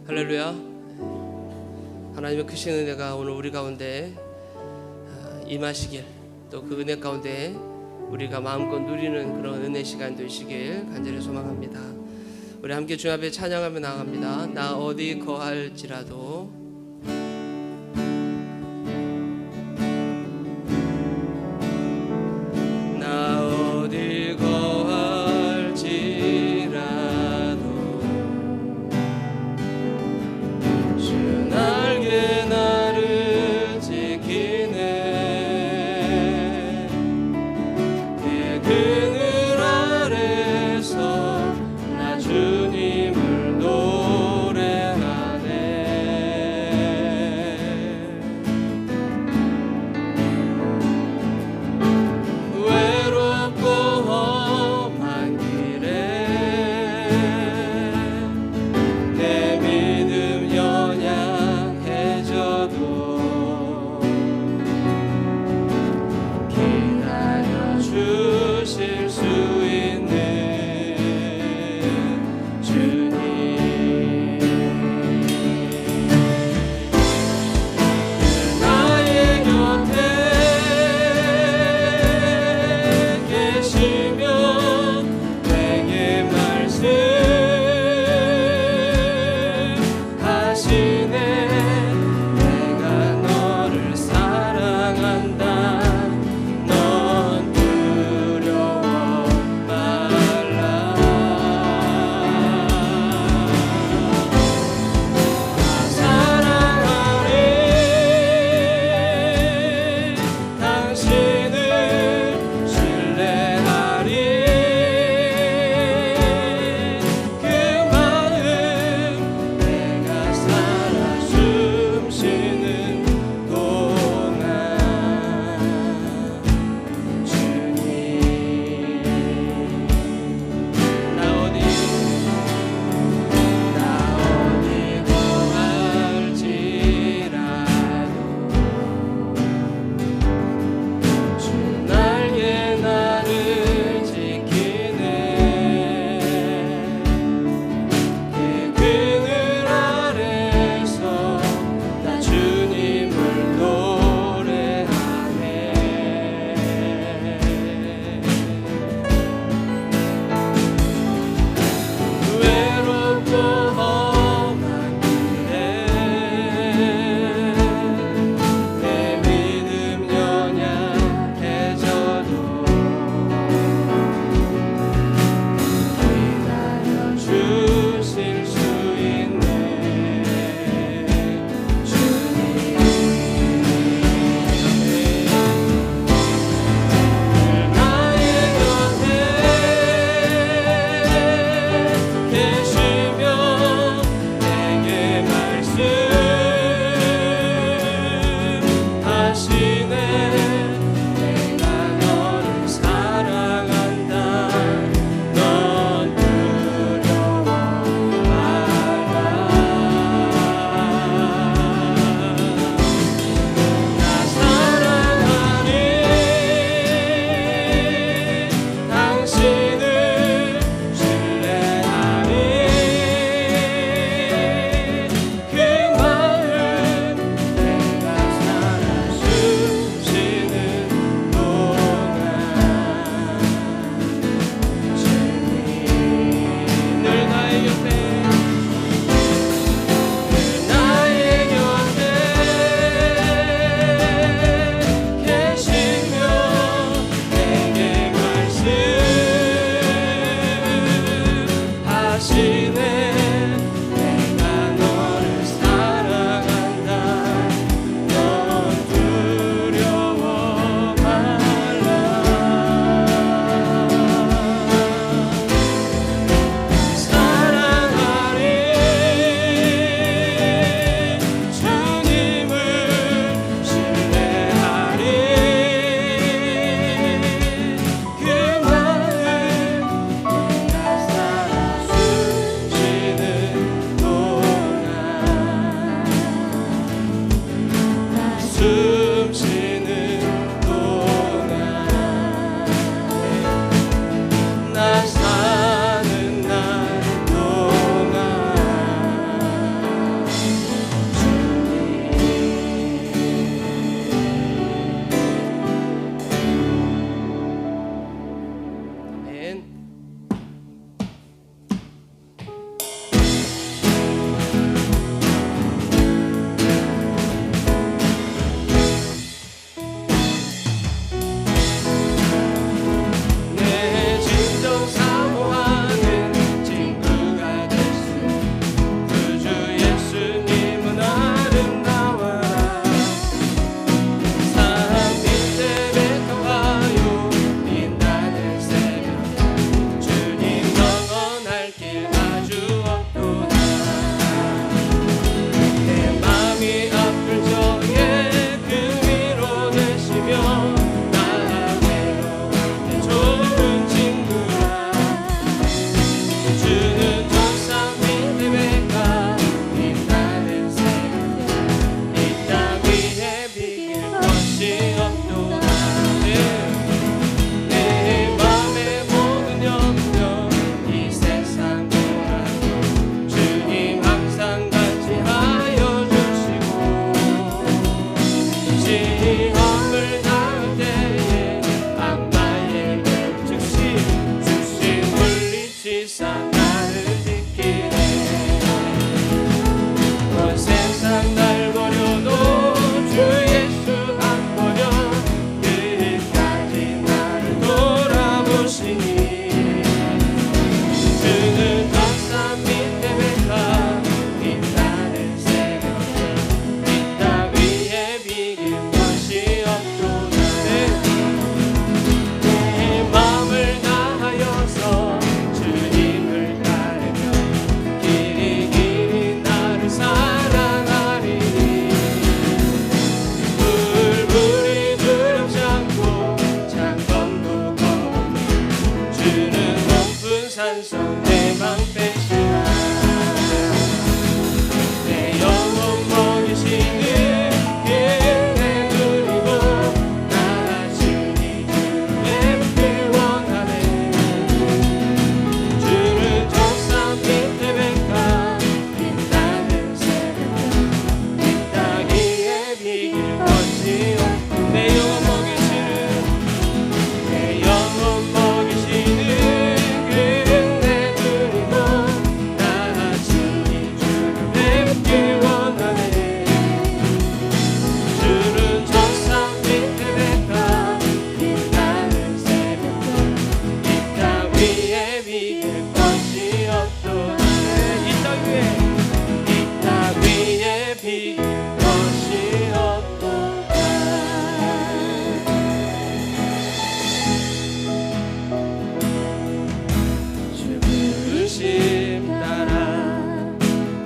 할렐루야. 하나님의 크신 은혜가 오늘 우리 가운데 임하시길, 또 그 은혜 가운데 우리가 마음껏 누리는 그런 은혜 시간 되시길 간절히 소망합니다. 우리 함께 주님 앞에 찬양하며 나아갑니다. 나 어디 거할지라도 주님을 노래하네.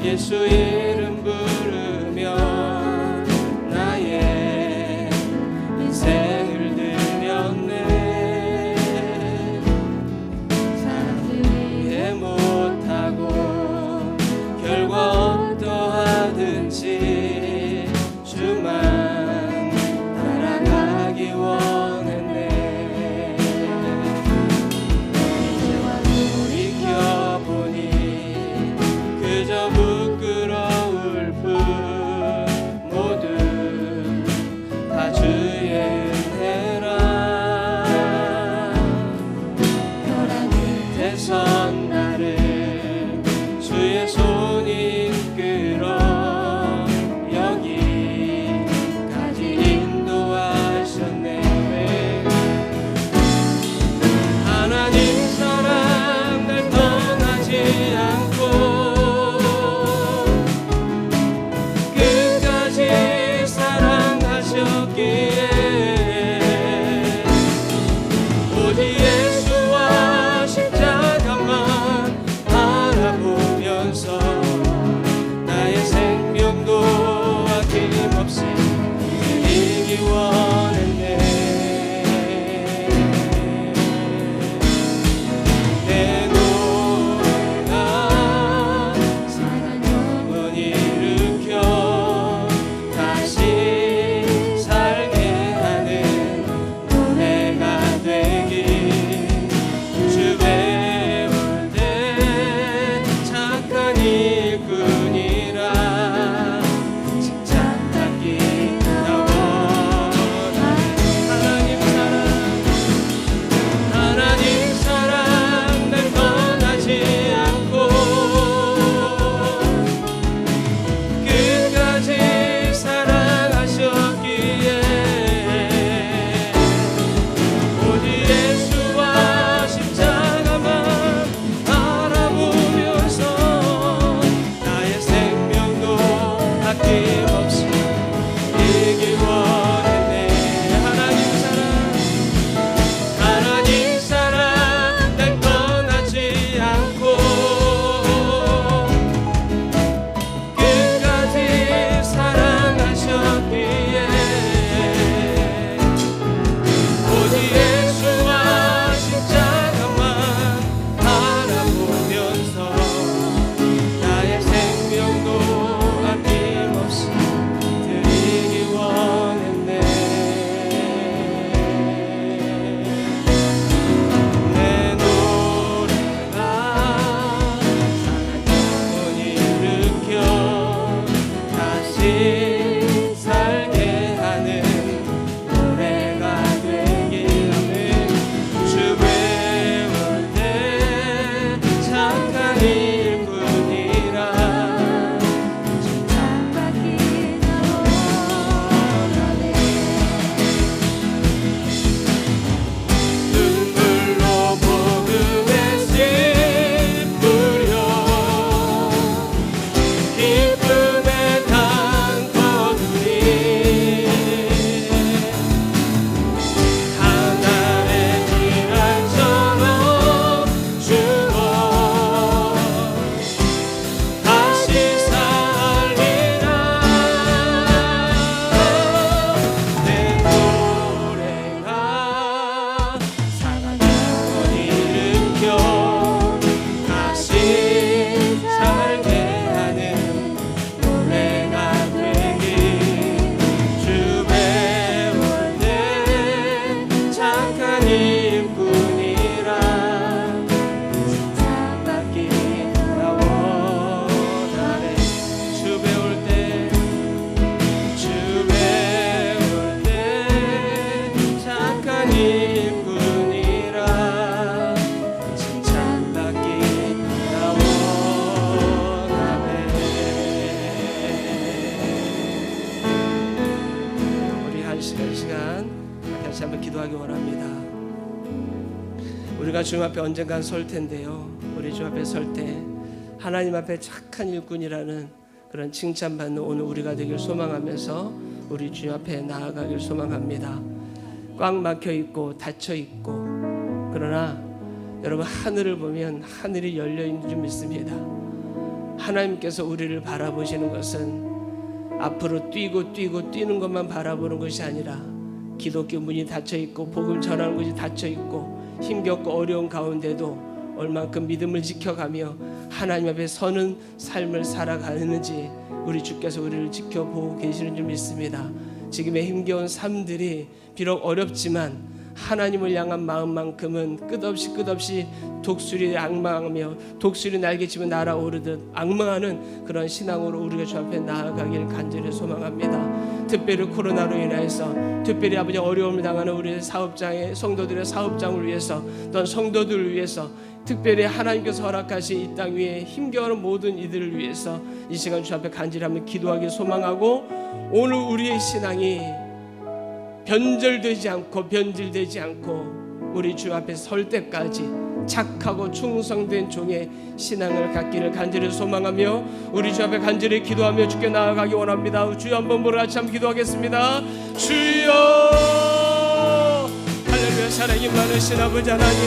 예수 이름 부르며 나의 인생을 드렸네. 사람들이 이해 못하고 결과 어떠하든지 주만 따라가기 원했네. 이제와 돌이켜보니 그저 부끄러울 뿐 모두 다 주의 은혜라. 벼랑 끝에 선 나를 주의 손이 이끌어 여기까지 인도하셨네. 하나님 사랑 날 떠나지 않고 끝까지 사랑하셨기에 오직 예수와 십자가만 바라보면서 나의 생명도 아낌없이 드리기 원했네. 내 노래가 상한 영혼 일으켜 다시 살게 하는 노래가 되길. 주 배울 때 착한 일꾼이라 칭찬받기 나 원하네. 하나님 사랑 날 떠나지 않고 끝까지 사랑하셨기에 오직 예수와 십자가만 바라보면서 나의 생명도 아낌없이 이기 원했네. 하나님 사랑 날 떠나지 않고 끝까지 사랑하셨기에 오직 예수와 십자가만 바라보면서 나의 생명도 아낌없이 드리기 원했네. 내 노래가 상한 영혼 일으켜 다시 살게 하는 노래가 되길. 주 배울 때 착한 일꾼이라 칭찬받기 나 원하네. 눈물로 복음의 씨 뿌려 기쁨의 단 거두리. 하늘의 기란처럼 죽어 다시 살리라. 내 노래가 상한 영혼 일으켜 다시 살게 하는 노래가 되길. 주 배울 때 착한 일꾼이라 칭찬받기 나 원하네. 주 배울 때 착한 일꾼이라 칭찬받기 나 원하네. 우리 한 시간 다시 한번 기도하기 원합니다. 우리가 주님 앞에 언젠간 설 텐데요. 우리 주 앞에 설 때 하나님 앞에 착한 일꾼이라는 그런 칭찬받는 오늘 우리가 되길 소망하면서 우리 주님 앞에 나아가길 소망합니다. 꽉 막혀 있고 닫혀 있고 그러나 여러분 하늘을 보면 하늘이 열려 있는 줄 믿습니다. 하나님께서 우리를 바라보시는 것은 앞으로 뛰는 것만 바라보는 것이 아니라 기독교 문이 닫혀있고 복음 전하는 것이 닫혀있고 힘겹고 어려운 가운데도 얼만큼 믿음을 지켜가며 하나님 앞에 서는 삶을 살아가는지 우리 주께서 우리를 지켜보고 계시는 줄 믿습니다. 지금의 힘겨운 삶들이 비록 어렵지만 하나님을 향한 마음만큼은 끝없이 독수리 악망하며 독수리 날개치며 날아오르듯 악망하는 그런 신앙으로 우리가 주 앞에 나아가길 간절히 소망합니다. 특별히 코로나로 인해서 특별히 아버지 어려움을 당하는 우리 사업장의 성도들의 사업장을 위해서 또한 성도들을 위해서 특별히 하나님께서 허락하신 이 땅 위에 힘겨워하는 모든 이들을 위해서 이 시간 주 앞에 간절히 한번 기도하기 소망하고 오늘 우리의 신앙이 변질되지 않고 우리 주 앞에 설 때까지 착하고 충성된 종의 신앙을 갖기를 간절히 소망하며 우리 주 앞에 간절히 기도하며 주께 나아가기 원합니다. 주여 한번 보러 같이 한번 기도하겠습니다. 주여 할렐루야. 사랑이 많으신 아버지 하나님,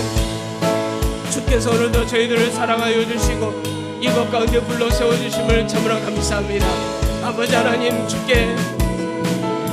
주께서 오늘도 저희들을 사랑하여 주시고 이것 가운데 불러 세워주심을 참으로 감사합니다. 아버지 하나님,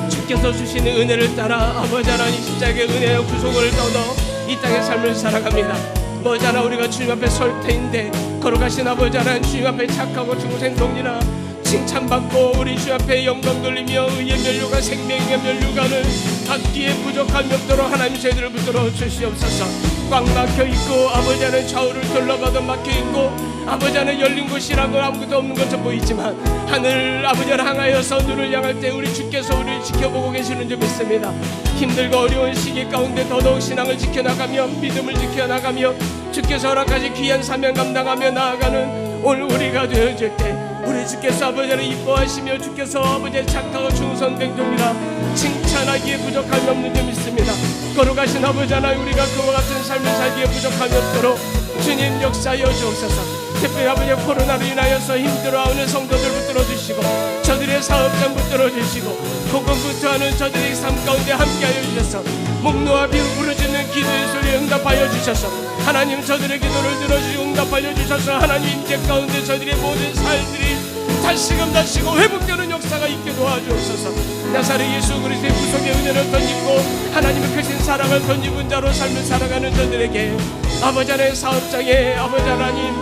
주께서 주시는 은혜를 따라 아버지 하나님 십자가의 은혜와 구속을 떠나 이 땅의 삶을 살아갑니다. 머지않아 우리가 주님 앞에 설 때인데 걸어가신 아버지 하나님, 주님 앞에 착하고 충성동리나 칭찬받고 우리 주 앞에 영광 돌리며 의의 면류관 생명의 면류관을 받기에 부족함이 없도록 하나님 저희들을 붙들어 주시옵소서. 꽉 막혀있고 아버지 하나님 좌우를 둘러봐도 막혀있고 아버지 하나님 열린 곳이라고 아무것도 없는 것처럼 보이지만 하늘 아버지를 향하여서 눈을 향할 때 우리 주께서 우리를 지켜보고 계시는 줄 믿습니다. 힘들고 어려운 시기 가운데 더더욱 신앙을 지켜나가며 믿음을 지켜나가며 주께서 허락하신 귀한 사명 감당하며 나아가는 오늘 우리가 되어질 때 우리 주께서 아버지를 이뻐하시며 주께서 아버지의 착하고 충성된 종이라 칭찬하기에 부족함이 없는 줄 믿습니다. 걸어가신 아버지 하나님, 우리가 그와 같은 삶을 살기에 부족함이 없도록 주님 역사하여 주옵소서. 특별히 아버지 코로나로 인하여서 힘들어하는 성도들 붙들어 주시고 저들의 사업장 붙들어 주시고 고군분투하는 저들의 삶 가운데 함께하여 주셔서 목 놓아 부르짖는 기도의 소리에 응답하여 주셔서 하나님 저들의 기도를 들어주시고 응답하여 주셔서 하나님 임재 가운데 저들의 모든 삶들이 다시금 회복되는 역사가 있게 도와주옵소서. 나사렛 예수 그리스도의 구속의 은혜를 던지고 하나님의 크신 사랑을 던지는 자로 삶을 살아가는 저들에게 아버지 하나님 사업장에 아버지 하나님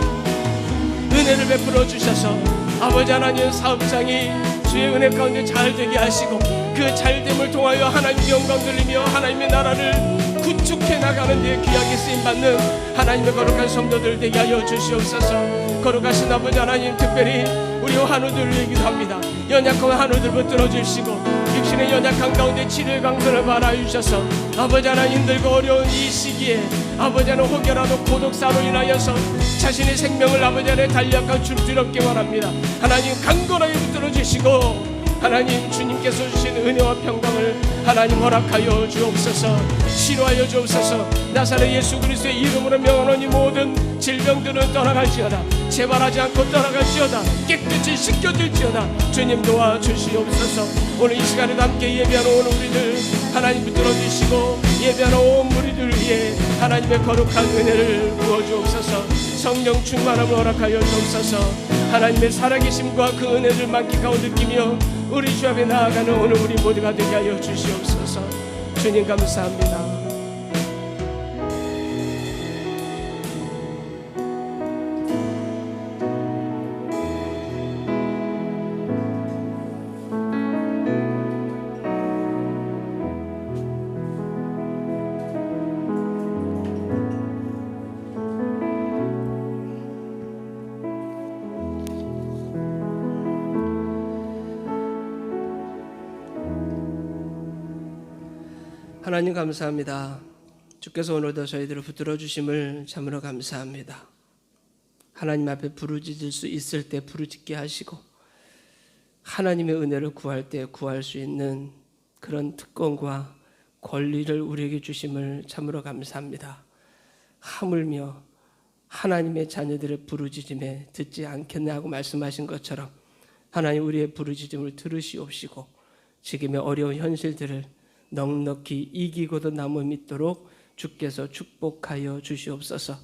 은혜를 베풀어 주셔서 아버지 하나님 사업장이 주의 은혜 가운데 잘되게 하시고 그 잘됨을 통하여 하나님께 영광 돌리며 하나님의 나라를 구축해 나가는 데 귀하게 쓰임받는 하나님의 거룩한 성도들 되게 하여 주시옵소서. 거룩하신 아버지 하나님, 특별히 우리 한우들을 얘기도 합니다. 연약한 한우들 붙들어 주시고 육신의 연약한 가운데 치료의 강선을 바라주셔서 아버지 하나님 힘들고 어려운 이 시기에 아버지 하나님 혹여라도 고독사로 인하여서 자신의 생명을 아버지 하나님 달려가 줄줄없게 원합니다. 하나님 강건하게 붙들어 주시고 하나님 주님께서 주신 은혜와 평강을 하나님 허락하여 주옵소서. 치료하여 주옵소서. 나사렛 예수 그리스도의 이름으로 명하노니 모든 질병들은 떠나갈지어다. 재발하지 않고 떠나갈지어다. 깨끗이 씻겨질지어다. 주님 도와주시옵소서. 오늘 이 시간에도 함께 예배하는 오늘 우리들 하나님 붙들어 주시고 예배하는 온 무리들 위해 하나님의 거룩한 은혜를 부어주옵소서. 성령 충만함을 허락하여 주옵소서. 하나님의 살아계심과 그 은혜를 만끽하고 느끼며 우리 주 앞에 나아가는 오늘 우리 모두가 되게 하여 주시옵소서. 주님 감사합니다. 하나님 감사합니다. 주께서 오늘도 저희들을 붙들어 주심을 참으로 감사합니다. 하나님 앞에 부르짖을 수 있을 때 부르짖게 하시고 하나님의 은혜를 구할 때 구할 수 있는 그런 특권과 권리를 우리에게 주심을 참으로 감사합니다. 하물며 하나님의 자녀들의 부르짖음에 듣지 않겠네 하고 말씀하신 것처럼 하나님 우리의 부르짖음을 들으시옵시고 지금의 어려운 현실들을 넉넉히 이기고도 남을 믿도록 주께서 축복하여 주시옵소서.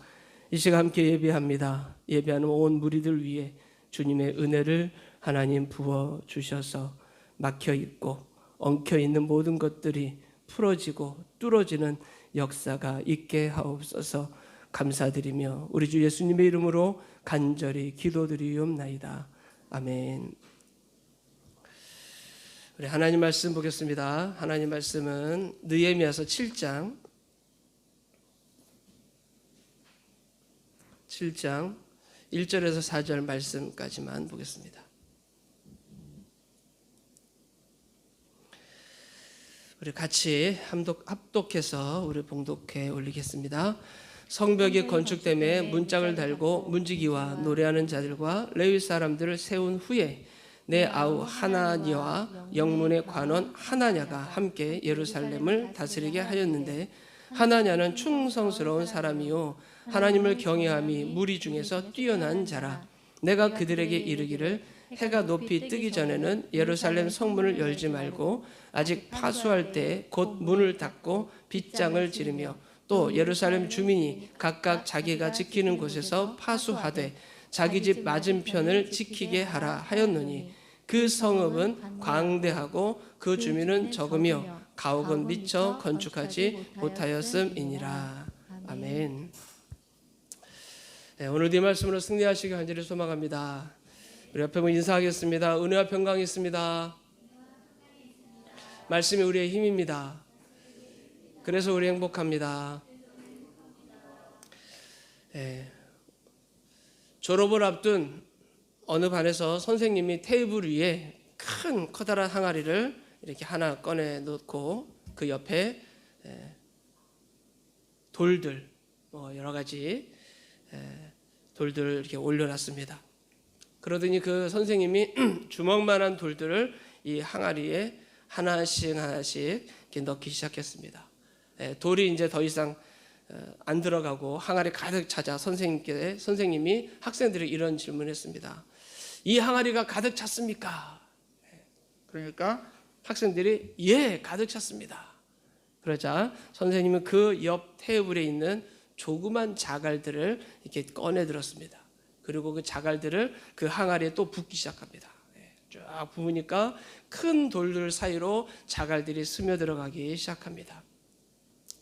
이 시간 함께 예배합니다. 예배하는 온 무리들 위해 주님의 은혜를 하나님 부어 주셔서 막혀 있고 엉켜 있는 모든 것들이 풀어지고 뚫어지는 역사가 있게 하옵소서. 감사드리며 우리 주 예수님의 이름으로 간절히 기도드리옵나이다. 아멘. 우리 하나님 말씀 보겠습니다. 하나님 말씀은 느헤미야서 7장 1절에서 4절 말씀까지만 보겠습니다. 우리 같이 합독해서 우리 봉독해 올리겠습니다. 성벽이 건축됨에 문짝을 달고 문지기와 노래하는 자들과 레위 사람들을 세운 후에 내 아우 하나니와 영문의 관원 하나냐가 함께 예루살렘을 다스리게 하였는데, 하나냐는 충성스러운 사람이요 하나님을 경외함이 무리 중에서 뛰어난 자라. 내가 그들에게 이르기를 해가 높이 뜨기 전에는 예루살렘 성문을 열지 말고 아직 파수할 때 곧 문을 닫고 빗장을 지르며 또 예루살렘 주민이 각각 자기가 지키는 곳에서 파수하되 자기 집 맞은편을 지키게 하라 하였노니, 그 성읍은 광대하고 그 주민은 적으며 가옥은 미처 건축하지 못하였음이니라. 아멘. 네, 오늘 이 말씀으로 승리하시기 간절히 소망합니다. 우리 옆에 인사하겠습니다. 은혜와 평강이 있습니다. 말씀이 우리의 힘입니다. 그래서 우리 행복합니다. 네. 졸업을 앞둔 어느 반에서 선생님이 테이블 위에 큰 커다란 항아리를 이렇게 하나 꺼내 놓고 그 옆에 돌들, 여러 가지 돌들을 이렇게 올려놨습니다. 그러더니 그 선생님이 주먹만한 돌들을 이 항아리에 하나씩 이렇게 넣기 시작했습니다. 돌이 이제 더 이상 안 들어가고 항아리 가득 차자 선생님이 학생들에게 이런 질문했습니다. 이 항아리가 가득 찼습니까? 그러니까 학생들이 예, 가득 찼습니다. 그러자 선생님은 그 옆 테이블에 있는 조그만 자갈들을 이렇게 꺼내 들었습니다. 그리고 그 자갈들을 그 항아리에 또 붓기 시작합니다. 쫙 부으니까 큰 돌들 사이로 자갈들이 스며들어가기 시작합니다.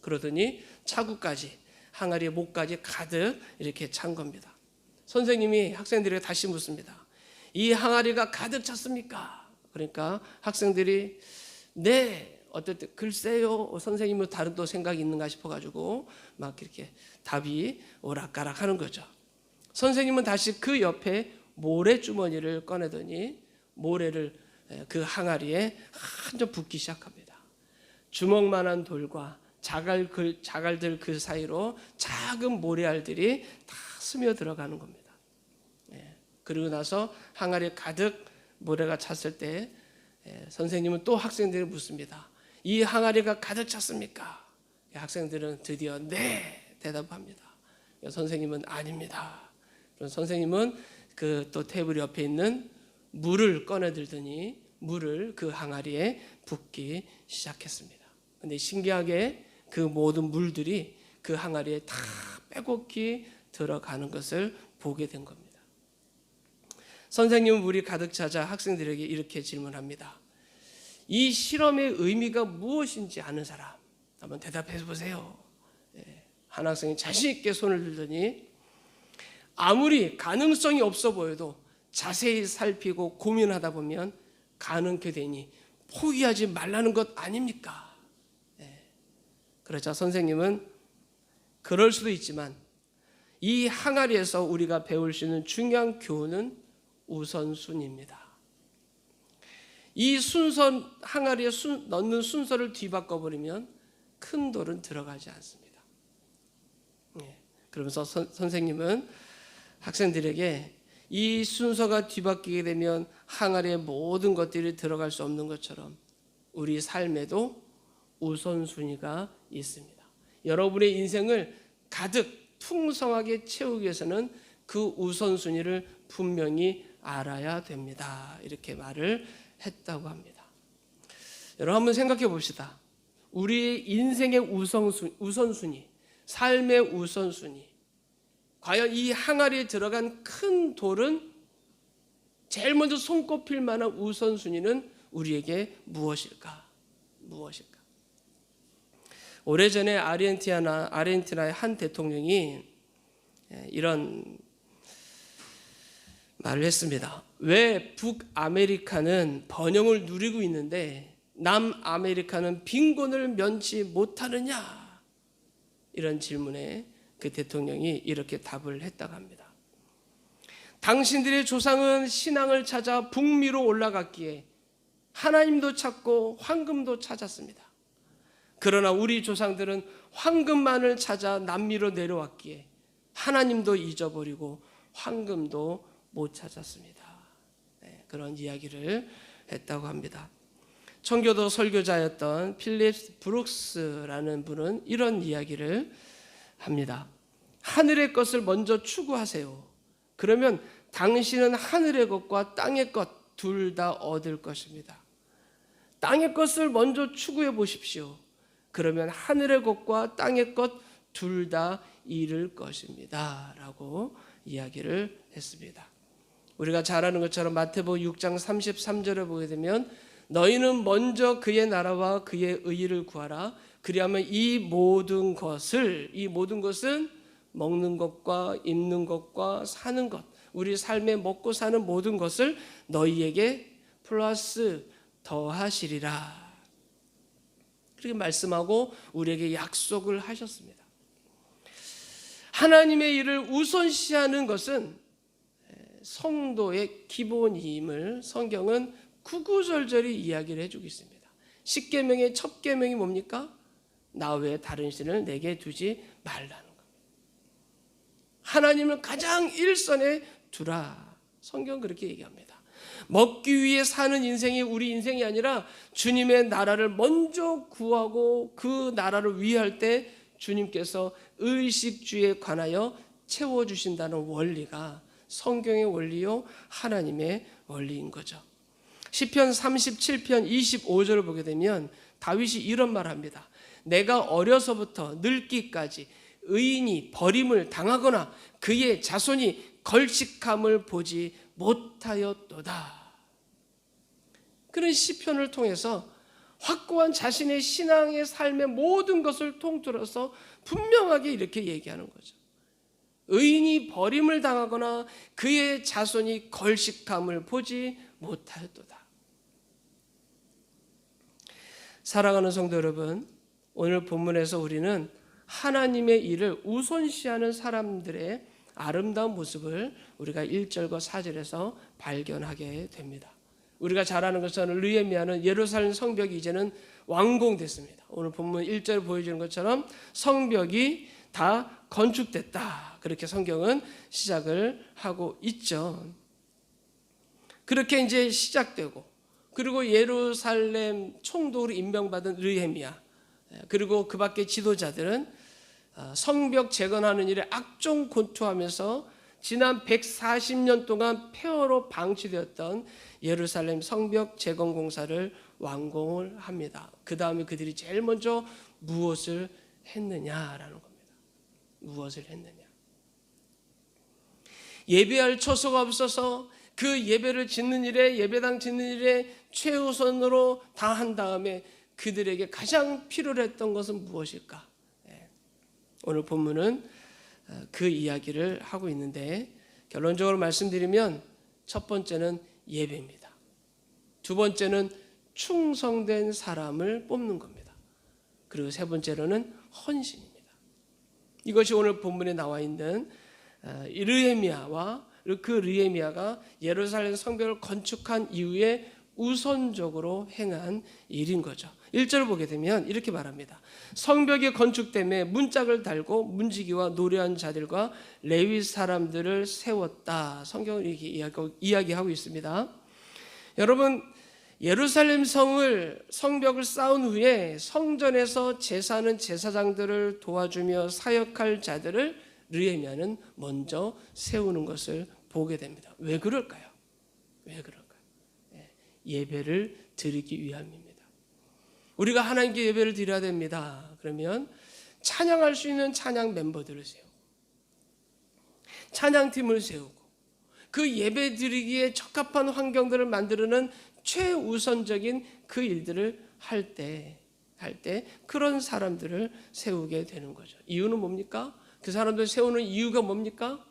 그러더니 차구까지, 항아리의 목까지 가득 이렇게 찬 겁니다. 선생님이 학생들에게 다시 묻습니다. 이 항아리가 가득 찼습니까? 그러니까 학생들이 네, 어떨 때 글쎄요, 선생님은 다른 또 생각이 있는가 싶어가지고 막 이렇게 답이 오락가락 하는 거죠. 선생님은 다시 그 옆에 모래주머니를 꺼내더니 모래를 그 항아리에 한점 붓기 시작합니다. 주먹만한 돌과 자갈들 그 사이로 작은 모래알들이 다 스며 들어가는 겁니다. 그리고 나서 항아리에 가득 모래가 찼을 때 선생님은 또 학생들을 묻습니다. 이 항아리가 가득 찼습니까? 학생들은 드디어 네 대답합니다. 선생님은 아닙니다. 선생님은 그 또 테이블 옆에 있는 물을 꺼내 들더니 물을 그 항아리에 붓기 시작했습니다. 근데 신기하게 그 모든 물들이 그 항아리에 다 빼곡히 들어가는 것을 보게 된 겁니다. 선생님은 물이 가득 차자 학생들에게 이렇게 질문합니다. 이 실험의 의미가 무엇인지 아는 사람 한번 대답해 보세요. 한 학생이 자신 있게 손을 들더니 아무리 가능성이 없어 보여도 자세히 살피고 고민하다 보면 가능케 되니 포기하지 말라는 것 아닙니까? 그러자 선생님은 그럴 수도 있지만 이 항아리에서 우리가 배울 수 있는 중요한 교훈은 우선순위입니다. 이 순서 항아리에 넣는 순서를 뒤바꿔버리면 큰 돌은 들어가지 않습니다. 그러면서 선생님은 학생들에게 이 순서가 뒤바뀌게 되면 항아리에 모든 것들이 들어갈 수 없는 것처럼 우리 삶에도 우선순위가 있습니다. 여러분의 인생을 가득 풍성하게 채우기 위해서는 그 우선순위를 분명히 알아야 됩니다. 이렇게 말을 했다고 합니다. 여러분 한번 생각해 봅시다. 우리 인생의 우선순위, 삶의 우선순위, 과연 이 항아리에 들어간 큰 돌은 제일 먼저 손꼽힐 만한 우선순위는 우리에게 무엇일까? 무엇일까? 오래전에 아르헨티나의 한 대통령이 이런 말을 했습니다. 왜 북아메리카는 번영을 누리고 있는데 남아메리카는 빈곤을 면치 못하느냐? 이런 질문에 그 대통령이 이렇게 답을 했다고 합니다. 당신들의 조상은 신앙을 찾아 북미로 올라갔기에 하나님도 찾고 황금도 찾았습니다. 그러나 우리 조상들은 황금만을 찾아 남미로 내려왔기에 하나님도 잊어버리고 황금도 못 찾았습니다. 그런 이야기를 했다고 합니다. 청교도 설교자였던 필립 브룩스라는 분은 이런 이야기를 합니다. 하늘의 것을 먼저 추구하세요. 그러면 당신은 하늘의 것과 땅의 것 둘 다 얻을 것입니다. 땅의 것을 먼저 추구해 보십시오. 그러면 하늘의 것과 땅의 것 둘 다 이룰 것입니다. 라고 이야기를 했습니다. 우리가 잘 아는 것처럼 마태복음 6장 33절을 보게 되면 너희는 먼저 그의 나라와 그의 의의를 구하라. 그리하면 이 모든 것은 먹는 것과 입는 것과 사는 것, 우리 삶에 먹고 사는 모든 것을 너희에게 플러스 더하시리라. 그렇게 말씀하고 우리에게 약속을 하셨습니다. 하나님의 일을 우선시하는 것은 성도의 기본임을 성경은 구구절절히 이야기를 해주고 있습니다. 십계명의 첫 계명이 뭡니까? 나 외에 다른 신을 내게 두지 말라는 겁니다. 하나님을 가장 일선에 두라. 성경은 그렇게 얘기합니다. 먹기 위해 사는 인생이 우리 인생이 아니라 주님의 나라를 먼저 구하고 그 나라를 위할 때 주님께서 의식주에 관하여 채워주신다는 원리가 성경의 원리요 하나님의 원리인 거죠. 시편 37편 25절을 보게 되면 다윗이 이런 말을 합니다. 내가 어려서부터 늙기까지 의인이 버림을 당하거나 그의 자손이 걸식함을 보지 못하였도다. 그런 시편을 통해서 확고한 자신의 신앙의 삶의 모든 것을 통틀어서 분명하게 이렇게 얘기하는 거죠. 의인이 버림을 당하거나 그의 자손이 걸식함을 보지 못하였도다. 사랑하는 성도 여러분, 오늘 본문에서 우리는 하나님의 일을 우선시하는 사람들의 아름다운 모습을 우리가 1절과 4절에서 발견하게 됩니다. 우리가 잘 아는 것처럼 느헤미야는 예루살렘 성벽이 이제는 완공됐습니다. 오늘 본문 1절 보여주는 것처럼 성벽이 다 건축됐다. 그렇게 성경은 시작을 하고 있죠. 그렇게 이제 시작되고 그리고 예루살렘 총독으로 임명받은 느헤미야 그리고 그 밖의 지도자들은 성벽 재건하는 일에 악종곤투하면서 지난 140년 동안 폐허로 방치되었던 예루살렘 성벽 재건 공사를 완공을 합니다. 그 다음에 그들이 제일 먼저 무엇을 했느냐라는 겁니다. 무엇을 했느냐. 예배할 처소가 없어서 그 예배를 짓는 일에 예배당 짓는 일에 최우선으로 다 한 다음에 그들에게 가장 필요로 했던 것은 무엇일까? 오늘 본문은 그 이야기를 하고 있는데 결론적으로 말씀드리면 첫 번째는 예배입니다. 두 번째는 충성된 사람을 뽑는 겁니다. 그리고 세 번째로는 헌신입니다. 이것이 오늘 본문에 나와 있는 느헤미야와 그 느헤미야가 예루살렘 성벽을 건축한 이후에 우선적으로 행한 일인 거죠. 1절을 보게 되면 이렇게 말합니다. 성벽이 건축됨에 문짝을 달고 문지기와 노래한 자들과 레위 사람들을 세웠다. 성경은 이렇게 이야기하고 있습니다. 여러분, 예루살렘 성벽을 쌓은 후에 성전에서 제사하는 제사장들을 도와주며 사역할 자들을 느헤미야는 먼저 세우는 것을 보게 됩니다. 왜 그럴까요? 왜 그럴까요? 예배를 드리기 위함입니다. 우리가 하나님께 예배를 드려야 됩니다. 그러면 찬양할 수 있는 찬양 멤버들을 세우고 찬양팀을 세우고 그 예배 드리기에 적합한 환경들을 만드는 최우선적인 그 일들을 할 때 그런 사람들을 세우게 되는 거죠. 이유는 뭡니까? 그 사람들 세우는 이유가 뭡니까?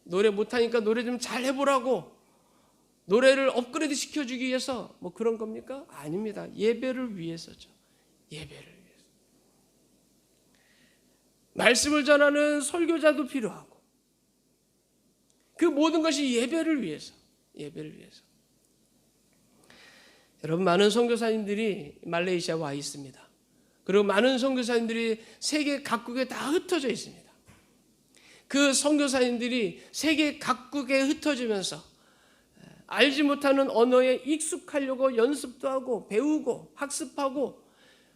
노래 못하니까 노래 좀 잘 해보라고, 노래를 업그레이드 시켜주기 위해서 뭐 그런 겁니까? 아닙니다. 예배를 위해서죠. 예배를 위해서. 말씀을 전하는 설교자도 필요하고, 그 모든 것이 예배를 위해서. 여러분, 많은 선교사님들이 말레이시아에 와 있습니다. 그리고 많은 선교사님들이 세계 각국에 다 흩어져 있습니다. 그 선교사님들이 세계 각국에 흩어지면서 알지 못하는 언어에 익숙하려고 연습도 하고 배우고 학습하고,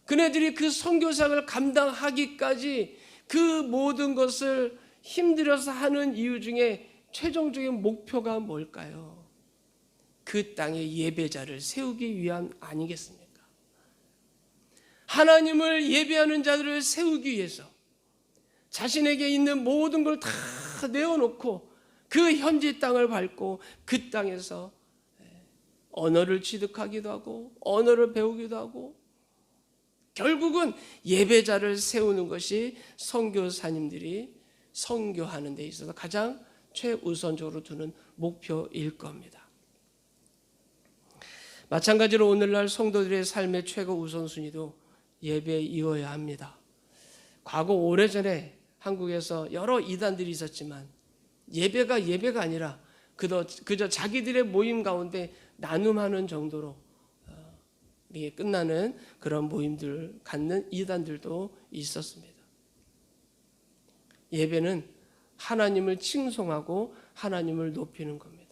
그네들이 그 선교사를 감당하기까지 그 모든 것을 힘들어서 하는 이유 중에 최종적인 목표가 뭘까요? 그 땅에 예배자를 세우기 위함 아니겠습니까? 하나님을 예배하는 자들을 세우기 위해서 자신에게 있는 모든 걸 다 내어놓고 그 현지 땅을 밟고 그 땅에서 언어를 취득하기도 하고 언어를 배우기도 하고, 결국은 예배자를 세우는 것이 선교사님들이 선교하는 데 있어서 가장 최우선적으로 두는 목표일 겁니다. 마찬가지로 오늘날 성도들의 삶의 최고 우선순위도 예배에 이어야 합니다. 과거 오래전에 한국에서 여러 이단들이 있었지만 예배가 아니라 그저 자기들의 모임 가운데 나눔하는 정도로 이게 끝나는 그런 모임들 갖는 이단들도 있었습니다. 예배는 하나님을 칭송하고 하나님을 높이는 겁니다.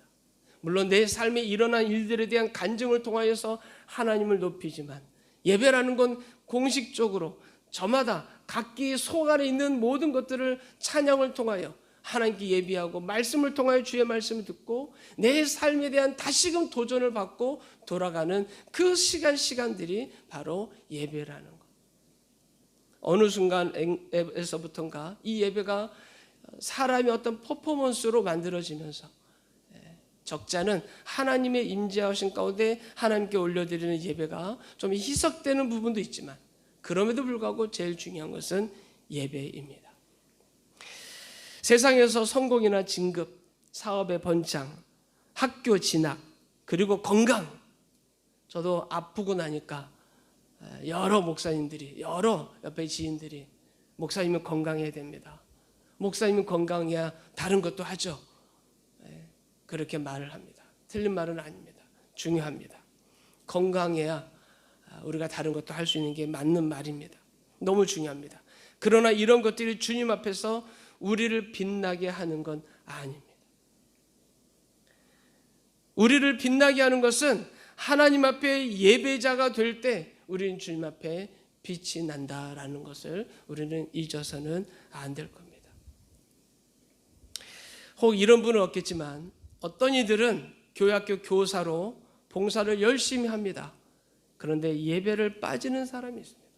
물론 내 삶에 일어난 일들에 대한 간증을 통하여서 하나님을 높이지만, 예배라는 건 공식적으로 저마다 각기 속 안에 있는 모든 것들을 찬양을 통하여 하나님께 예비하고 말씀을 통하여 주의 말씀을 듣고 내 삶에 대한 다시금 도전을 받고 돌아가는 그 시간들이 바로 예배라는 것. 어느 순간에서부턴가 이 예배가 사람의 어떤 퍼포먼스로 만들어지면서 적자는 하나님의 임재하신 가운데 하나님께 올려드리는 예배가 좀 희석되는 부분도 있지만, 그럼에도 불구하고 제일 중요한 것은 예배입니다. 세상에서 성공이나 진급, 사업의 번창, 학교 진학, 그리고 건강, 저도 아프고 나니까 여러 목사님들이, 여러 옆에 지인들이 목사님은 건강해야 됩니다. 목사님은 건강해야 다른 것도 하죠. 그렇게 말을 합니다. 틀린 말은 아닙니다. 중요합니다. 건강해야 우리가 다른 것도 할 수 있는 게 맞는 말입니다. 너무 중요합니다. 그러나 이런 것들이 주님 앞에서 우리를 빛나게 하는 건 아닙니다. 우리를 빛나게 하는 것은 하나님 앞에 예배자가 될 때 우리는 주님 앞에 빛이 난다라는 것을 우리는 잊어서는 안 될 겁니다. 혹 이런 분은 없겠지만, 어떤 이들은 교회학교 교사로 봉사를 열심히 합니다. 그런데 예배를 빠지는 사람이 있습니다.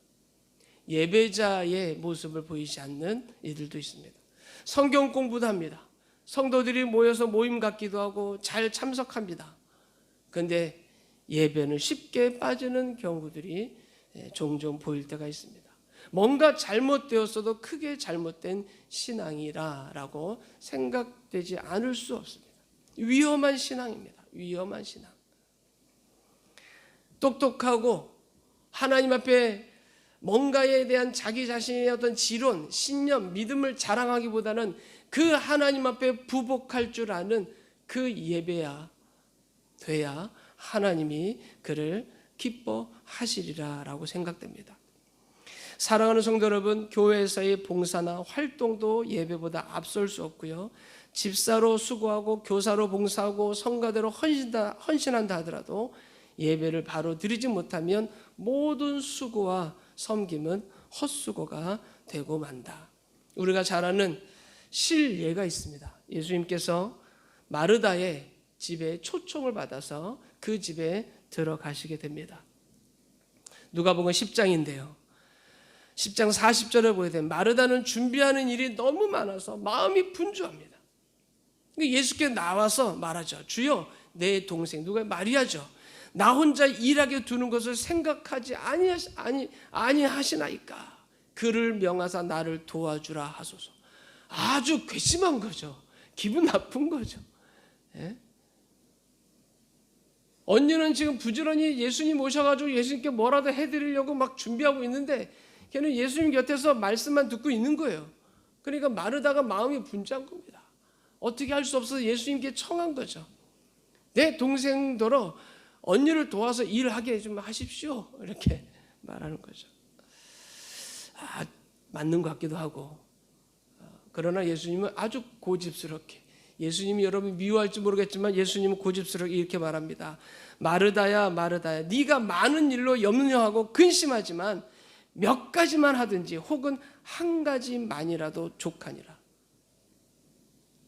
예배자의 모습을 보이지 않는 이들도 있습니다. 성경 공부도 합니다. 성도들이 모여서 모임 갖기도 하고 잘 참석합니다. 그런데 예배는 쉽게 빠지는 경우들이 종종 보일 때가 있습니다. 뭔가 잘못되었어도 크게 잘못된 신앙이라고 생각되지 않을 수 없습니다. 위험한 신앙입니다. 위험한 신앙. 똑똑하고 하나님 앞에 뭔가에 대한 자기 자신의 어떤 지론, 신념, 믿음을 자랑하기보다는 그 하나님 앞에 부복할 줄 아는 그 예배야 돼야 하나님이 그를 기뻐하시리라라고 생각됩니다. 사랑하는 성도 여러분, 교회에서의 봉사나 활동도 예배보다 앞설 수 없고요. 집사로 수고하고 교사로 봉사하고 성가대로 헌신한다 하더라도 예배를 바로 드리지 못하면 모든 수고와 섬김은 헛수고가 되고 만다. 우리가 잘 아는 실예가 있습니다. 예수님께서 마르다의 집에 초청을 받아서 그 집에 들어가시게 됩니다. 누가복음 10장인데요. 10장 40절에 보게 되면 마르다는 준비하는 일이 너무 많아서 마음이 분주합니다. 예수께 나와서 말하죠. 주여, 내 동생 누가 마리아죠. 나 혼자 일하게 두는 것을 생각하지 아니하시나이까. 그를 명하사 나를 도와주라 하소서. 아주 괘씸한 거죠. 기분 나쁜 거죠. 예? 언니는 지금 부지런히 예수님 오셔가지고 예수님께 뭐라도 해드리려고 막 준비하고 있는데 걔는 예수님 곁에서 말씀만 듣고 있는 거예요. 그러니까 마르다가 마음이 분주한 겁니다. 어떻게 할 수 없어서 예수님께 청한 거죠. 내 동생더러 언니를 도와서 일하게 좀 하십시오. 이렇게 말하는 거죠. 맞는 것 같기도 하고. 그러나 예수님은 아주 고집스럽게, 예수님이 여러분 미워할지 모르겠지만 예수님은 고집스럽게 이렇게 말합니다. 마르다야 마르다야, 네가 많은 일로 염려하고 근심하지만 몇 가지만 하든지 혹은 한 가지만이라도 족하니라.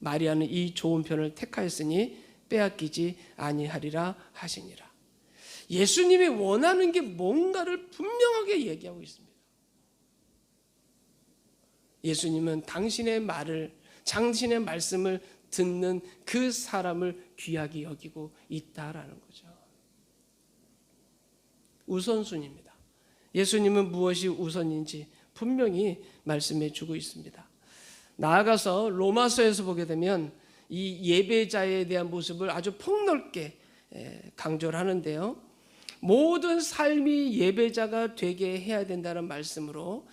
마리아는 이 좋은 편을 택하였으니 빼앗기지 아니하리라 하시니라. 예수님이 원하는 게 뭔가를 분명하게 얘기하고 있습니다. 예수님은 당신의 말씀을 듣는 그 사람을 귀하게 여기고 있다라는 거죠. 우선순위입니다. 예수님은 무엇이 우선인지 분명히 말씀해 주고 있습니다. 나아가서 로마서에서 보게 되면 이 예배자에 대한 모습을 아주 폭넓게 강조를 하는데요. 모든 삶이 예배자가 되게 해야 된다는 말씀으로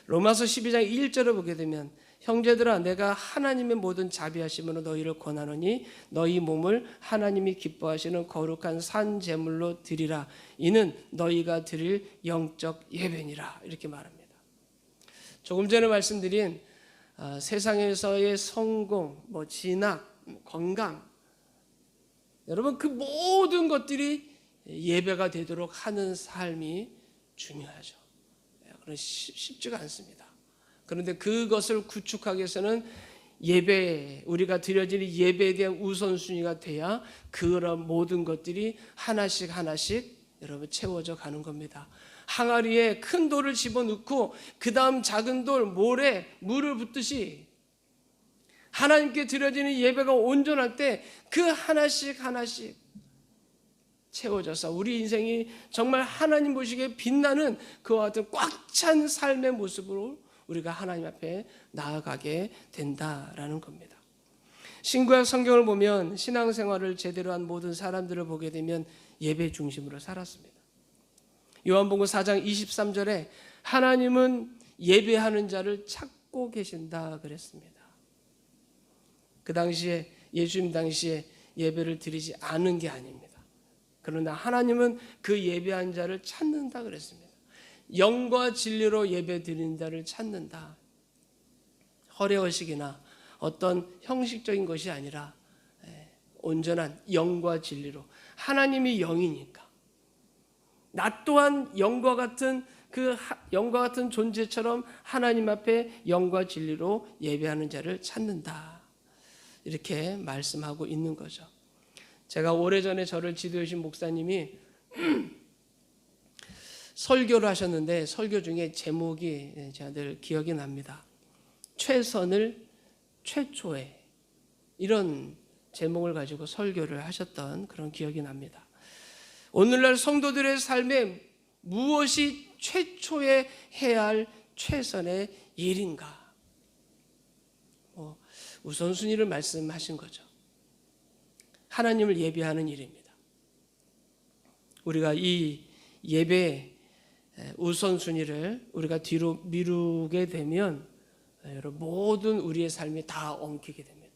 로마서 12장 1절을 보게 되면 형제들아, 내가 하나님의 모든 자비하심으로 너희를 권하노니 너희 몸을 하나님이 기뻐하시는 거룩한 산 제물로 드리라. 이는 너희가 드릴 영적 예배니라. 이렇게 말합니다. 조금 전에 말씀드린 세상에서의 성공, 진학, 건강, 여러분 그 모든 것들이 예배가 되도록 하는 삶이 중요하죠. 그건 쉽지가 않습니다. 그런데 그것을 구축하기 위해서는 우리가 드려지는 예배에 대한 우선순위가 돼야 그런 모든 것들이 하나씩 여러분 채워져 가는 겁니다. 항아리에 큰 돌을 집어넣고 그 다음 작은 돌, 모래, 물을 붓듯이 하나님께 드려지는 예배가 온전할 때 그 하나씩 채워져서 우리 인생이 정말 하나님 보시기에 빛나는 그와 같은 꽉 찬 삶의 모습으로 우리가 하나님 앞에 나아가게 된다라는 겁니다. 신구약 성경을 보면 신앙생활을 제대로 한 모든 사람들을 보게 되면 예배 중심으로 살았습니다. 요한복음 4장 23절에 하나님은 예배하는 자를 찾고 계신다 그랬습니다. 그 당시에 예수님 당시에 예배를 드리지 않은 게 아닙니다. 그러나 하나님은 그 예배한 자를 찾는다 그랬습니다. 영과 진리로 예배 드리는 자를 찾는다. 허례허식이나 어떤 형식적인 것이 아니라 온전한 영과 진리로. 하나님이 영이니까 나 또한 영과 같은 존재처럼 하나님 앞에 영과 진리로 예배하는 자를 찾는다. 이렇게 말씀하고 있는 거죠. 제가 오래전에 저를 지도해 주신 목사님이 설교를 하셨는데 설교 중에 제목이 제가 늘 기억이 납니다. 최선을 최초에, 이런 제목을 가지고 설교를 하셨던 그런 기억이 납니다. 오늘날 성도들의 삶에 무엇이 최초에 해야 할 최선의 일인가? 우선순위를 말씀하신 거죠. 하나님을 예배하는 일입니다. 우리가 이 예배 우선순위를 우리가 뒤로 미루게 되면 모든 우리의 삶이 다 엉키게 됩니다.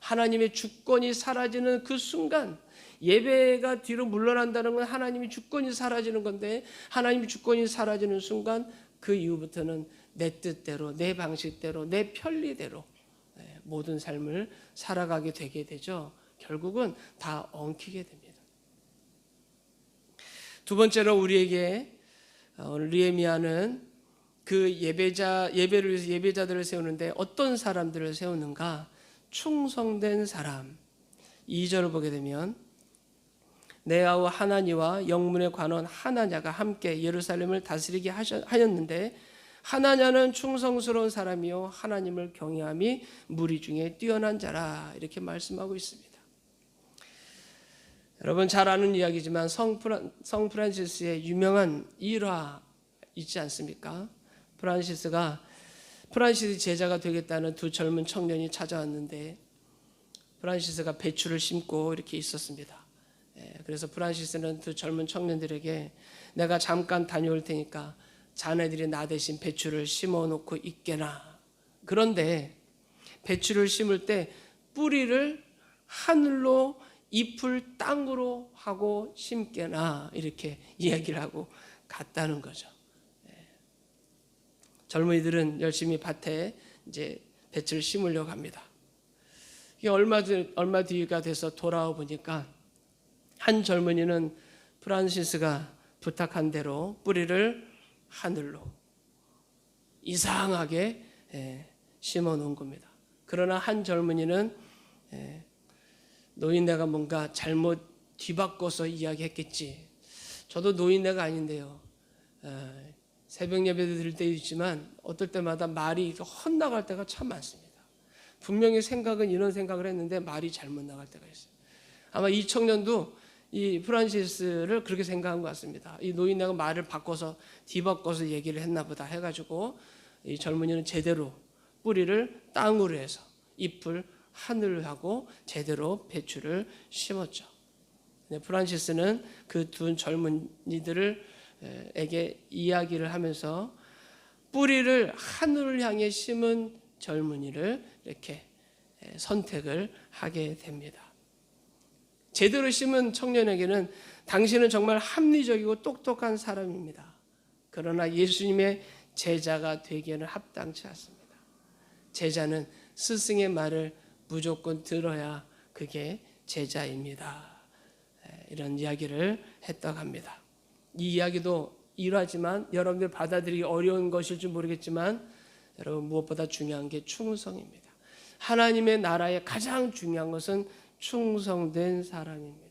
하나님의 주권이 사라지는 그 순간, 예배가 뒤로 물러난다는 건 하나님의 주권이 사라지는 건데, 하나님의 주권이 사라지는 순간 그 이후부터는 내 뜻대로, 내 방식대로, 내 편리대로 모든 삶을 살아가게 되게 되죠. 결국은 다 엉키게 됩니다. 두 번째로 우리에게 오늘 느헤미야는 그 예배를 위해서 예배자들을 세우는데 어떤 사람들을 세우는가? 충성된 사람. 2절을 보게 되면 내 아우 하나니와 영문의 관원 하나냐가 함께 예루살렘을 다스리게 하였는데 하나냐는 충성스러운 사람이요 하나님을 경외함이 무리 중에 뛰어난 자라 이렇게 말씀하고 있습니다. 여러분 잘 아는 이야기지만 성 프란시스의 유명한 일화 있지 않습니까? 프란시스 제자가 되겠다는 두 젊은 청년이 찾아왔는데 프란시스가 배추를 심고 이렇게 있었습니다. 그래서 프란시스는 두 젊은 청년들에게 내가 잠깐 다녀올 테니까 자네들이 나 대신 배추를 심어 놓고 있게나. 그런데 배추를 심을 때 뿌리를 하늘로 잎을 땅으로 하고 심게나 이렇게 이야기를 하고 갔다는 거죠. 젊은이들은 열심히 밭에 이제 배추를 심으려고 합니다. 이게 얼마 뒤가 돼서 돌아와 보니까 한 젊은이는 프란시스가 부탁한 대로 뿌리를 하늘로 이상하게 심어 놓은 겁니다. 그러나 한 젊은이는 노인네가 뭔가 잘못 뒤바꿔서 이야기했겠지. 저도 노인네가 아닌데요. 새벽 예배도 드릴 때 있지만 어떨 때마다 말이 헛나갈 때가 참 많습니다. 분명히 생각은 이런 생각을 했는데 말이 잘못 나갈 때가 있어요. 아마 이 청년도 이 프란시스를 그렇게 생각한 것 같습니다. 이 노인네가 말을 뒤바꿔서 얘기를 했나 보다 해가지고 이 젊은이는 제대로 뿌리를 땅으로 해서 잎을 하늘로 하고 제대로 배추를 심었죠. 프란시스는 그 두 젊은이들에게 이야기를 하면서 뿌리를 하늘을 향해 심은 젊은이를 이렇게 선택을 하게 됩니다. 제대로 심은 청년에게는 당신은 정말 합리적이고 똑똑한 사람입니다. 그러나 예수님의 제자가 되기에는 합당치 않습니다. 제자는 스승의 말을 무조건 들어야 그게 제자입니다. 이런 이야기를 했다고 합니다. 이 이야기도 일화지만 여러분들 받아들이기 어려운 것일지 모르겠지만 여러분 무엇보다 중요한 게 충성입니다. 하나님의 나라에 가장 중요한 것은 충성된 사람입니다.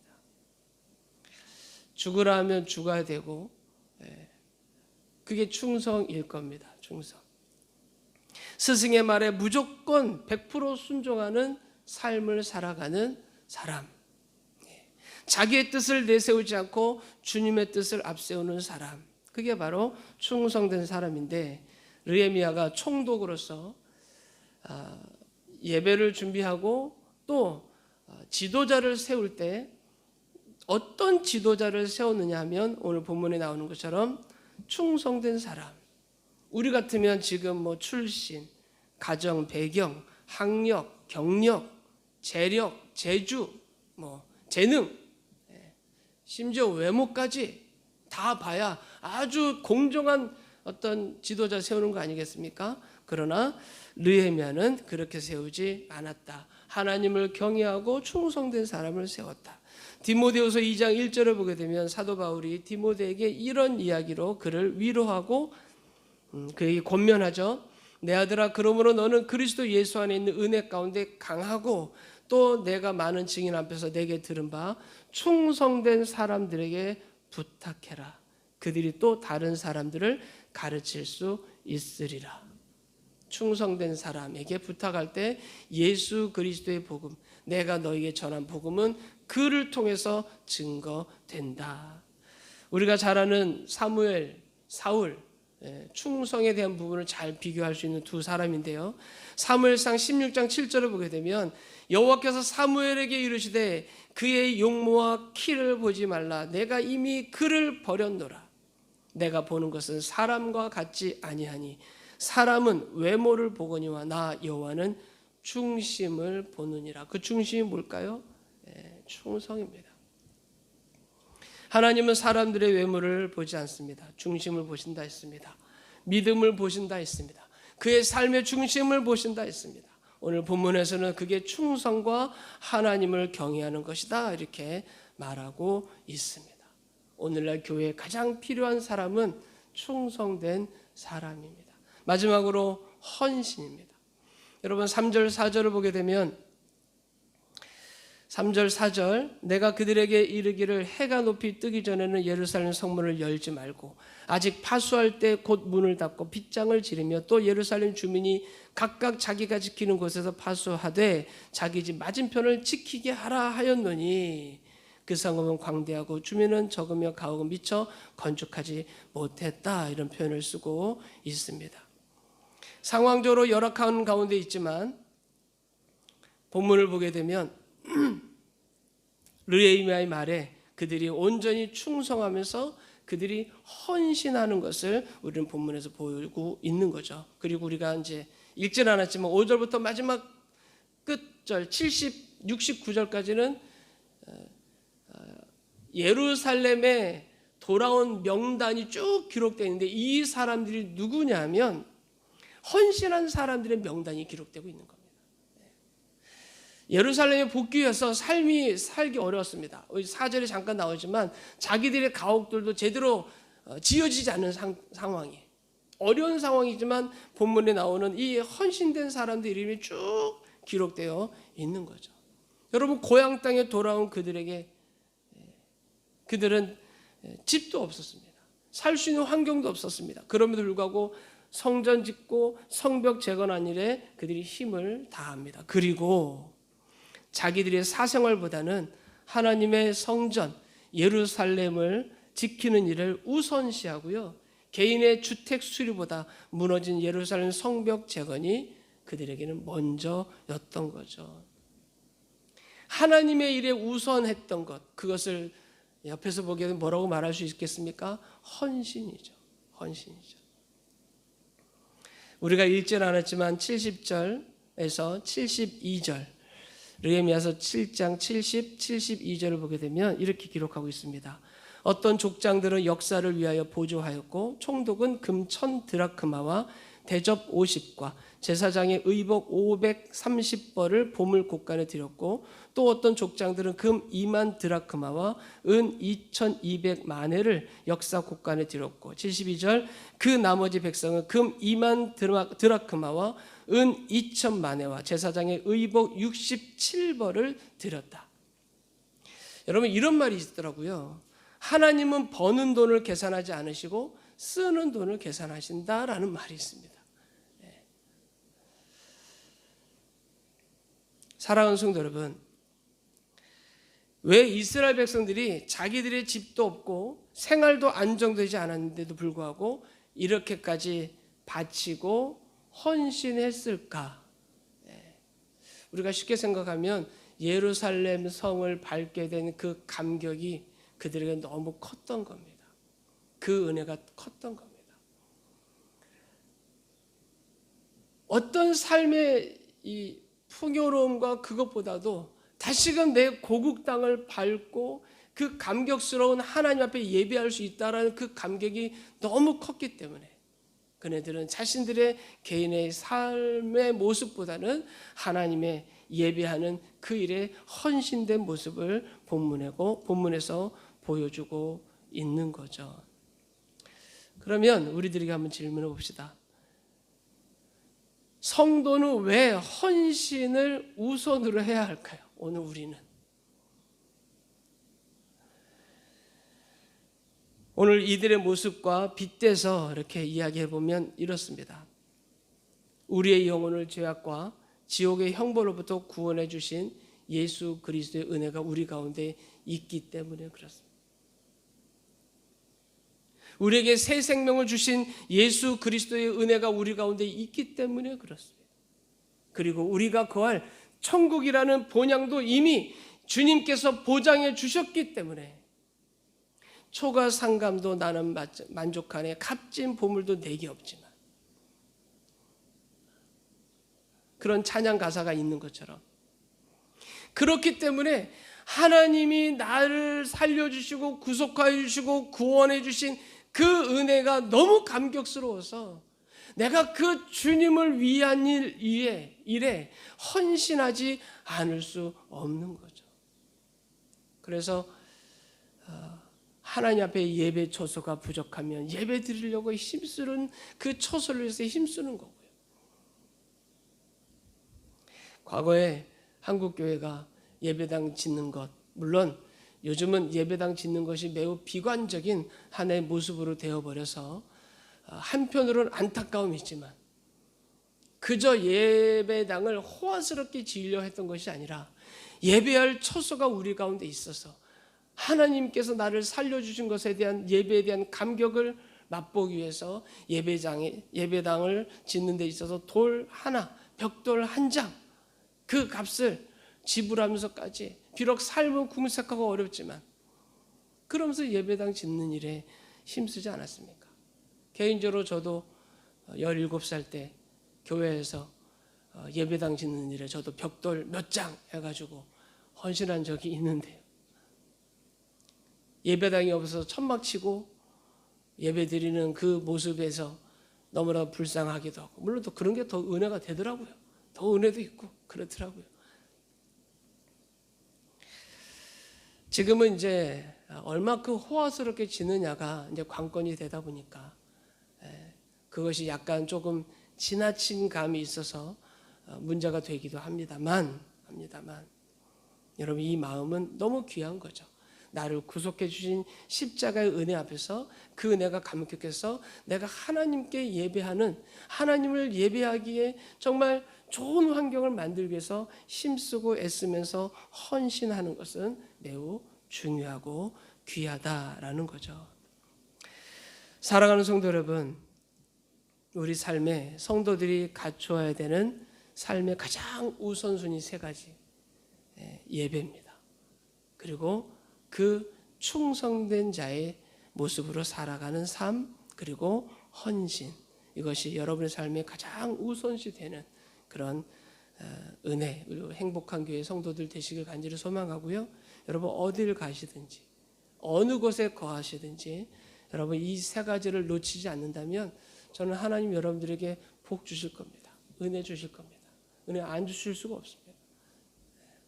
죽으라 하면 죽어야 되고 그게 충성일 겁니다. 충성. 스승의 말에 무조건 100% 순종하는 삶을 살아가는 사람. 자기의 뜻을 내세우지 않고 주님의 뜻을 앞세우는 사람. 그게 바로 충성된 사람인데 느헤미야가 총독으로서 예배를 준비하고 또 지도자를 세울 때 어떤 지도자를 세웠느냐 하면 오늘 본문에 나오는 것처럼 충성된 사람. 우리 같으면 지금 뭐 출신, 가정 배경, 학력, 경력, 재력, 재주, 뭐 재능, 심지어 외모까지 다 봐야 아주 공정한 어떤 지도자 세우는 거 아니겠습니까? 그러나 느헤미야는 그렇게 세우지 않았다. 하나님을 경외하고 충성된 사람을 세웠다. 디모데후서 2장 1절을 보게 되면 사도 바울이 디모데에게 이런 이야기로 그를 위로하고 그에게 권면하죠. 내 아들아, 그러므로 너는 그리스도 예수 안에 있는 은혜 가운데 강하고 또 내가 많은 증인 앞에서 내게 들은 바 충성된 사람들에게 부탁해라. 그들이 또 다른 사람들을 가르칠 수 있으리라. 충성된 사람에게 부탁할 때 예수 그리스도의 복음, 내가 너에게 전한 복음은 그를 통해서 증거된다. 우리가 잘 아는 사무엘, 사울, 충성에 대한 부분을 잘 비교할 수 있는 두 사람인데요. 사무엘상 16장 7절을 보게 되면 여호와께서 사무엘에게 이르시되 그의 용모와 키를 보지 말라. 내가 이미 그를 버렸노라. 내가 보는 것은 사람과 같지 아니하니 사람은 외모를 보거니와 나 여호와는 중심을 보느니라. 그 중심이 뭘까요? 충성입니다. 하나님은 사람들의 외모를 보지 않습니다. 중심을 보신다 했습니다. 믿음을 보신다 했습니다. 그의 삶의 중심을 보신다 했습니다. 오늘 본문에서는 그게 충성과 하나님을 경외하는 것이다 이렇게 말하고 있습니다. 오늘날 교회에 가장 필요한 사람은 충성된 사람입니다. 마지막으로 헌신입니다. 여러분 3절 4절을 보게 되면 3절 4절 내가 그들에게 이르기를 해가 높이 뜨기 전에는 예루살렘 성문을 열지 말고 아직 파수할 때 곧 문을 닫고 빗장을 지르며 또 예루살렘 주민이 각각 자기가 지키는 곳에서 파수하되 자기 집 맞은편을 지키게 하라 하였노니 그 성읍은 광대하고 주민은 적으며 가옥은 미쳐 건축하지 못했다. 이런 표현을 쓰고 있습니다. 상황적으로 열악한 가운데 있지만 본문을 보게 되면 르헤미야의 말에 그들이 온전히 충성하면서 그들이 헌신하는 것을 우리는 본문에서 보이고 있는 거죠. 그리고 우리가 이제 읽진 않았지만 5절부터 마지막 끝절 70, 69절까지는 예루살렘에 돌아온 명단이 쭉 기록되어 있는데 이 사람들이 누구냐면 헌신한 사람들의 명단이 기록되고 있는 겁니다. 예루살렘에 복귀해서 살기 어려웠습니다. 4절에 잠깐 나오지만 자기들의 가옥들도 제대로 지어지지 않는 상황이 어려운 상황이지만 본문에 나오는 이 헌신된 사람들 이름이 쭉 기록되어 있는 거죠. 여러분 고향 땅에 돌아온 그들은 집도 없었습니다. 살 수 있는 환경도 없었습니다. 그럼에도 불구하고 성전 짓고 성벽 재건한 일에 그들이 힘을 다합니다. 그리고 자기들의 사생활보다는 하나님의 성전 예루살렘을 지키는 일을 우선시하고요. 개인의 주택 수리보다 무너진 예루살렘 성벽 재건이 그들에게는 먼저였던 거죠. 하나님의 일에 우선했던 것, 그것을 옆에서 보기에는 뭐라고 말할 수 있겠습니까? 헌신이죠. 헌신이죠. 우리가 읽지는 않았지만 70절에서 72절 르헤미야서 7장 70, 72절을 보게 되면 이렇게 기록하고 있습니다. 어떤 족장들은 역사를 위하여 보조하였고 총독은 금 1000 드라크마와 대접 50과 제사장의 의복 530벌을 보물 곳간에 드렸고 또 어떤 족장들은 금 2만 드라크마와 은 2200만회를 역사 곳간에 드렸고 72절 그 나머지 백성은 금 2만 드라크마와 은 2000만회와 제사장의 의복 67벌을 드렸다. 여러분 이런 말이 있더라고요. 하나님은 버는 돈을 계산하지 않으시고 쓰는 돈을 계산하신다라는 말이 있습니다. 사랑하는 성도 여러분, 왜 이스라엘 백성들이 자기들의 집도 없고 생활도 안정되지 않았는데도 불구하고 이렇게까지 바치고 헌신했을까? 우리가 쉽게 생각하면 예루살렘 성을 밟게 된 그 감격이 그들에게 너무 컸던 겁니다. 그 은혜가 컸던 겁니다. 어떤 삶의 이 풍요로움과 그것보다도 다시금 내 고국 땅을 밟고 그 감격스러운 하나님 앞에 예배할 수 있다는 그 감격이 너무 컸기 때문에 그네들은 자신들의 개인의 삶의 모습보다는 하나님의 예배하는 그 일에 헌신된 모습을 본문에서 보여주고 있는 거죠. 그러면 우리들에게 한번 질문해 봅시다. 성도는 왜 헌신을 우선으로 해야 할까요? 오늘 우리는. 오늘 이들의 모습과 빗대서 이렇게 이야기해 보면 이렇습니다. 우리의 영혼을 죄악과 지옥의 형벌로부터 구원해 주신 예수 그리스도의 은혜가 우리 가운데 있기 때문에 그렇습니다. 우리에게 새 생명을 주신 예수 그리스도의 은혜가 우리 가운데 있기 때문에 그렇습니다. 그리고 우리가 거할 천국이라는 본향도 이미 주님께서 보장해 주셨기 때문에 초가 상감도 나는 만족하네 값진 보물도 내게 없지만 그런 찬양 가사가 있는 것처럼 그렇기 때문에 하나님이 나를 살려주시고 구속하여 주시고 구원해 주신 그 은혜가 너무 감격스러워서 내가 그 주님을 위한 일에 헌신하지 않을 수 없는 거죠. 그래서 하나님 앞에 예배 처소가 부족하면 예배 드리려고 힘쓰는 그 처소를 위해서 힘쓰는 거고요. 과거에 한국교회가 예배당 짓는 것, 물론 요즘은 예배당 짓는 것이 매우 비관적인 하나의 모습으로 되어버려서 한편으로는 안타까움이 있지만, 그저 예배당을 호화스럽게 지으려 했던 것이 아니라 예배할 처소가 우리 가운데 있어서 하나님께서 나를 살려주신 것에 대한 예배에 대한 감격을 맛보기 위해서 예배당을 짓는 데 있어서 돌 하나, 벽돌 한 장, 그 값을 지불하면서까지, 비록 삶은 궁색하고 어렵지만 그러면서 예배당 짓는 일에 힘쓰지 않았습니까? 개인적으로 저도 17살 때 교회에서 예배당 짓는 일에 저도 벽돌 몇 장 해가지고 헌신한 적이 있는데요, 예배당이 없어서 천막 치고 예배 드리는 그 모습에서 너무나 불쌍하기도 하고, 물론 또 그런 게 더 은혜가 되더라고요. 더 은혜도 있고 그렇더라고요. 지금은 이제 얼마큼 호화스럽게 지느냐가 이제 관건이 되다 보니까 그것이 약간 조금 지나친 감이 있어서 문제가 되기도 합니다만 여러분, 이 마음은 너무 귀한 거죠. 나를 구속해 주신 십자가의 은혜 앞에서 그 은혜가 감격해서 내가 하나님께 예배하는, 하나님을 예배하기에 정말 좋은 환경을 만들기 위해서 힘쓰고 애쓰면서 헌신하는 것은 매우 중요하고 귀하다라는 거죠. 사랑하는 성도 여러분, 우리 삶에 성도들이 갖추어야 되는 삶의 가장 우선순위 3가지, 예배입니다. 그리고 그 충성된 자의 모습으로 살아가는 삶, 그리고 헌신, 이것이 여러분의 삶에 가장 우선시 되는 그런 은혜, 그리고 행복한 교회 성도들 되시길 간절히 소망하고요. 여러분, 어딜 가시든지 어느 곳에 거하시든지 여러분, 이 3가지를 놓치지 않는다면 저는 하나님 여러분들에게 복 주실 겁니다. 은혜 주실 겁니다. 은혜 안 주실 수가 없습니다.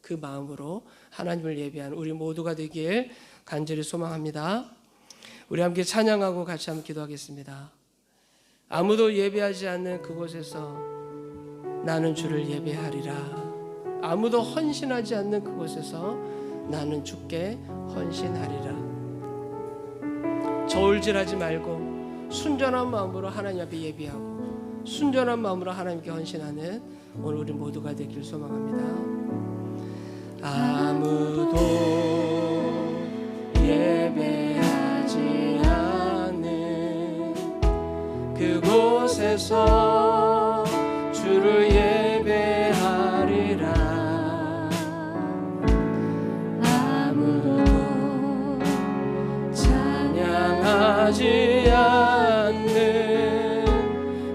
그 마음으로 하나님을 예배하는 우리 모두가 되길 간절히 소망합니다. 우리 함께 찬양하고 같이 함께 기도하겠습니다. 아무도 예배하지 않는 그곳에서 나는 주를 예배하리라. 아무도 헌신하지 않는 그곳에서 나는 주께 헌신하리라. 저울질하지 말고 순전한 마음으로 하나님 앞에 예배하고 순전한 마음으로 하나님께 헌신하는 오늘 우리 모두가 되길 소망합니다. 아무도 예배하지 않는 그곳에서 주를 예배하리라. 아무도 찬양하지 않는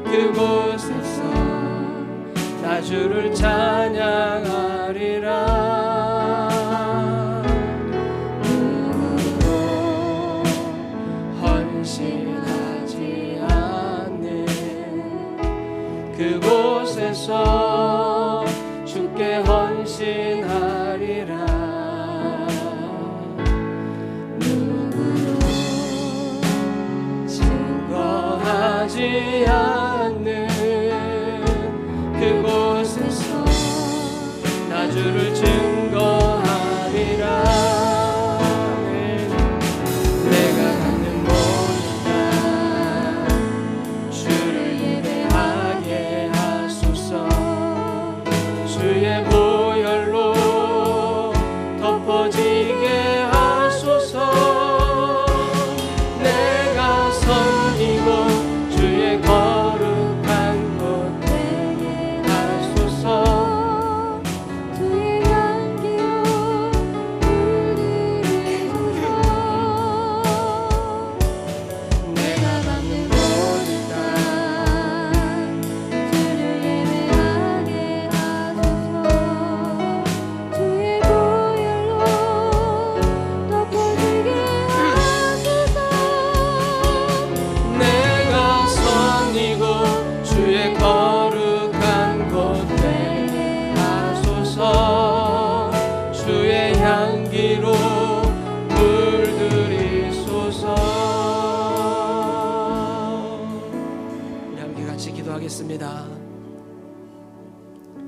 그곳에서 나 주를 찬양하리라. 그곳에서 주께 헌신하리라. 누구도 증거하지 않는 그곳에서 나 주를 증거하리라.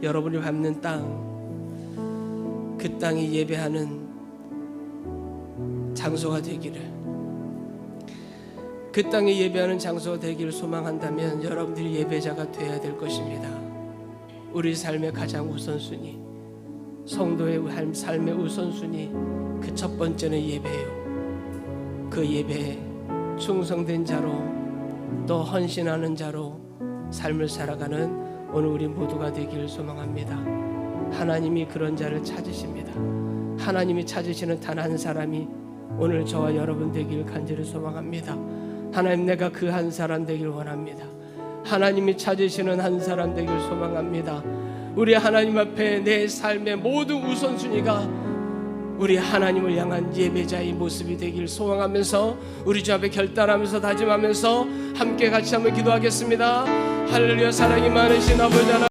여러분이 밟는 땅, 그 땅이 예배하는 장소가 되기를, 그 땅이 예배하는 장소가 되기를 소망한다면 여러분들이 예배자가 되어야 될 것입니다. 우리 삶의 가장 우선순위, 성도의 삶의 우선순위, 그 첫 번째는 예배예요. 그 예배에 충성된 자로 또 헌신하는 자로 삶을 살아가는 오늘 우리 모두가 되기를 소망합니다. 하나님이 그런 자를 찾으십니다. 하나님이 찾으시는 단 한 사람이 오늘 저와 여러분 되기를 간절히 소망합니다. 하나님, 내가 그 한 사람 되길 원합니다. 하나님이 찾으시는 한 사람 되길 소망합니다. 우리 하나님 앞에 내 삶의 모든 우선순위가 우리 하나님을 향한 예배자의 모습이 되길 소망하면서 우리 주 앞에 결단하면서 다짐하면서 함께 같이 한번 기도하겠습니다. 할렐루야. 사랑이 많으신 아버지 하나님,